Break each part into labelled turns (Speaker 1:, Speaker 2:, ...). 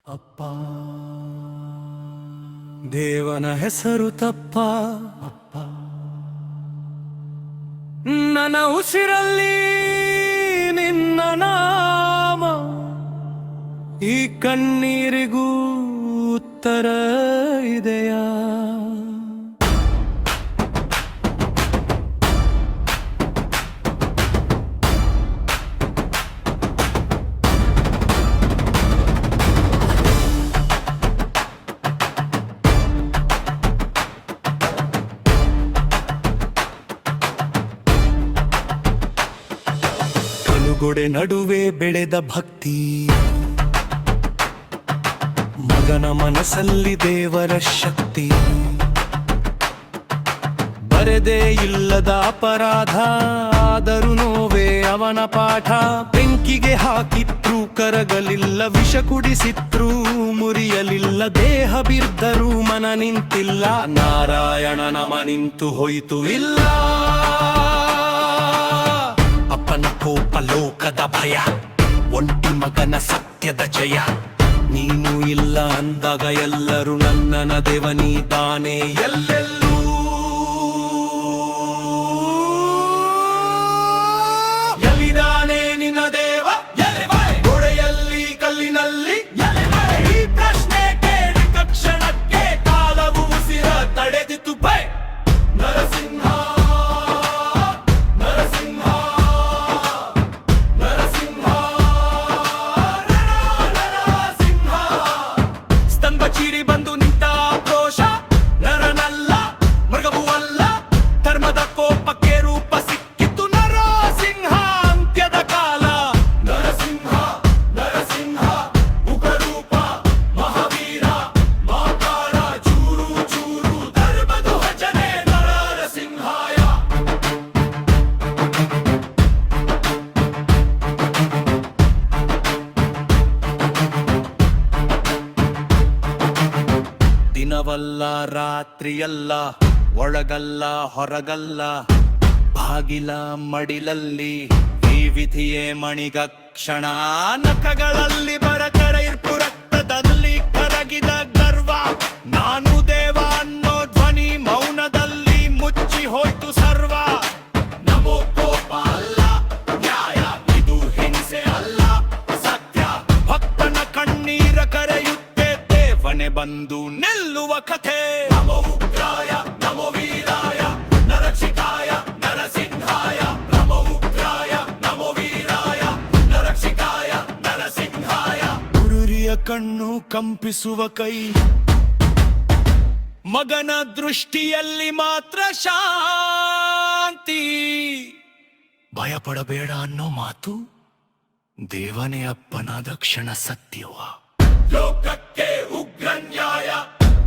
Speaker 1: ಅಪ್ಪ ದೇವನ ಹೆಸರು ತಪ್ಪ ಅಪ್ಪ ನನ್ನ ಉಸಿರಲ್ಲಿ ನಿನ್ನ ನಾಮ ಈ ಕಣ್ಣೀರಿಗೂ ಉತ್ತರ ಇದೆಯಾ ಗೋಡೆ ನಡುವೆ ಬೆಳೆದ ಭಕ್ತಿ ಮಗನ ಮನಸ್ಸಲ್ಲಿ ದೇವರ ಶಕ್ತಿ ಬರೆದೇ ಇಲ್ಲದ ಅಪರಾಧ ಆದರೂ ನೋವೇ ಅವನ ಪಾಠ ಬೆಂಕಿಗೆ ಹಾಕಿತ್ರೂ ಕರಗಲಿಲ್ಲ ವಿಷ ಕುಡಿಸಿತ್ರೂ ಮುರಿಯಲಿಲ್ಲ ದೇಹ ಬಿದ್ದರೂ ಮನ ನಿಂತಿಲ್ಲ ನಾರಾಯಣನ ಮನ ನಿಂತು ಹೋಯಿತು ಇಲ್ಲ ಅಪ್ಪನ ಕೋಪ ಲೋಕದ ಭಯ ಒಂಟಿ ಮಗನ ಸತ್ಯದ ಜಯ ನೀನು ಇಲ್ಲ ಅಂದಾಗ ಎಲ್ಲರೂ ನನ್ನನ ದೇವನೀದಾನೆ ಎಲ್ಲೆಲ್ಲೂ ಎಲ್ಲಿದಾನೆ ನಿನ್ನ ದೇವ ಗೋಡೆಯಲ್ಲಿ ಕಲ್ಲಿನಲ್ಲಿ ಈ ಪ್ರಶ್ನೆ ಕೇಳಿ ತಕ್ಷಣಕ್ಕೆ ಕಾಲವು ಉಸಿರ ತಡೆದಿತು ಬೈ ನರಸಿಂಹ ಚೀರಿ ಬಂದು ನಿಂತ ಕ್ರೋಶ ನರನಲ್ಲ ಮೃಗವೂ ಅಲ್ಲ ಧರ್ಮದ ಕೋಪಕ್ಕೆ ರೂಪ ಸಿಕ್ಕಿತು ನರಸಿಂಹ ಅಂತ್ಯದ ಕಾಲ ನರಸಿಂಹ ನರಸಿಂಹ ಉಪರೂಪ ಮಹಾವೀರ ಮಾತಾಡ ಚೂರು ಚೂರು ಧರ್ಮದ ಭಜನೆ ನರಸಿಂಹಾಯ ದಿನವಲ್ಲ ರಾತ್ರಿಯಲ್ಲ ಒಳಗಲ್ಲ ಹೊರಗಲ್ಲ ಬಾಗಿಲ ಮಡಿಲಲ್ಲಿ ಈ ವಿಧಿಯೇ ಮಣಿಗಕ್ಷಣ ನಖಗಳಲ್ಲಿ ಬರಕರ ಇರ್ಪು ರಕ್ತದಲ್ಲಿ ಕರಗಿದ ಗರ್ವ ನಾನು ದೇವ ಅನ್ನೋ ಧ್ವನಿ ಮೌನದಲ್ಲಿ ಮುಚ್ಚಿ ಹೋಯ್ತು ಸರ್ವ ನಮೋ ಕೋಪ ಅಲ್ಲ ನ್ಯಾಯ ಇದು ಹಿಂಸೆ ಅಲ್ಲ ಸತ್ಯ ಭಕ್ತನ ಕಣ್ಣೀರ ಕರೆಯುತ್ತೆ ದೇವನೆ ಬಂದು ನಿಲ್ಲುವ ಕಥೆ ನಮೋ ಉಗ್ರಾಯ ನಮೋ ವೀರಾಯ ನರಕ್ಷಿಕಾಯ ನರಸಿಂಹಾಯ ನಮೋ ಉಗ್ರಾಯ ನಮೋ ವೀರಾಯ ನರಕ್ಷಿಕಾಯ ನರಸಿಂಹಾಯ ಗುರುರಿಯ ಕಣ್ಣು ಕಂಪಿಸುವ ಕೈ ಮಗನ ದೃಷ್ಟಿಯಲ್ಲಿ ಮಾತ್ರ ಶಾಂತಿ ಭಯಪಡಬೇಡ ಅನ್ನೋ ಮಾತು ದೇವನೇ ಅಪ್ಪನಾದ ಕ್ಷಣ ಸತ್ಯವ ಲೋಕಕ್ಕೆ ಉಗ್ರ ನ್ಯಾಯ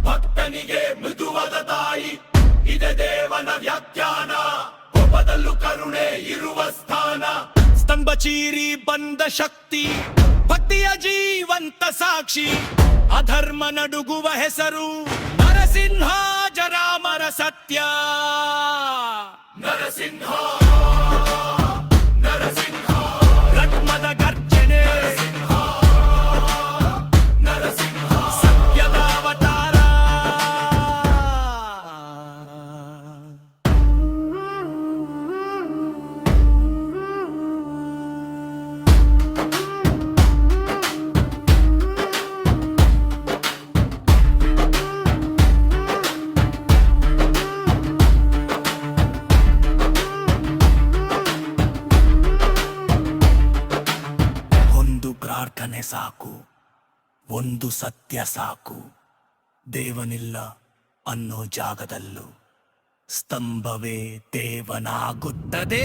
Speaker 1: ಭಕ್ತನಿಗೆ ಮೃದುವಾದ ತಾಯಿ ಇದೆ ದೇವನ ವ್ಯಾಖ್ಯಾನ ಕೋಪದಲ್ಲೂ ಕರುಣೆ ಇರುವ ಸ್ಥಾನ ಸ್ತಂಭ ಚೀರಿ ಬಂದ ಶಕ್ತಿ ಭಕ್ತಿಯ ಜೀವಂತ ಸಾಕ್ಷಿ ಅಧರ್ಮ ನಡುಗುವ ಹೆಸರು ನರಸಿಂಹ ಜರಾಮರ ಸತ್ಯ ನರಸಿಂಹ ನರಸಿಂಹ ರತ್ಮದ ಗರ್ಜನೆ ಪ್ರಾರ್ಥನೆ ಸಾಕು ಒಂದು ಸತ್ಯ ಸಾಕು ದೇವನಿಲ್ಲ ಅನ್ನೋ ಜಾಗದಲ್ಲೂ ಸ್ತಂಭವೇ ದೇವನಾಗುತ್ತದೆ.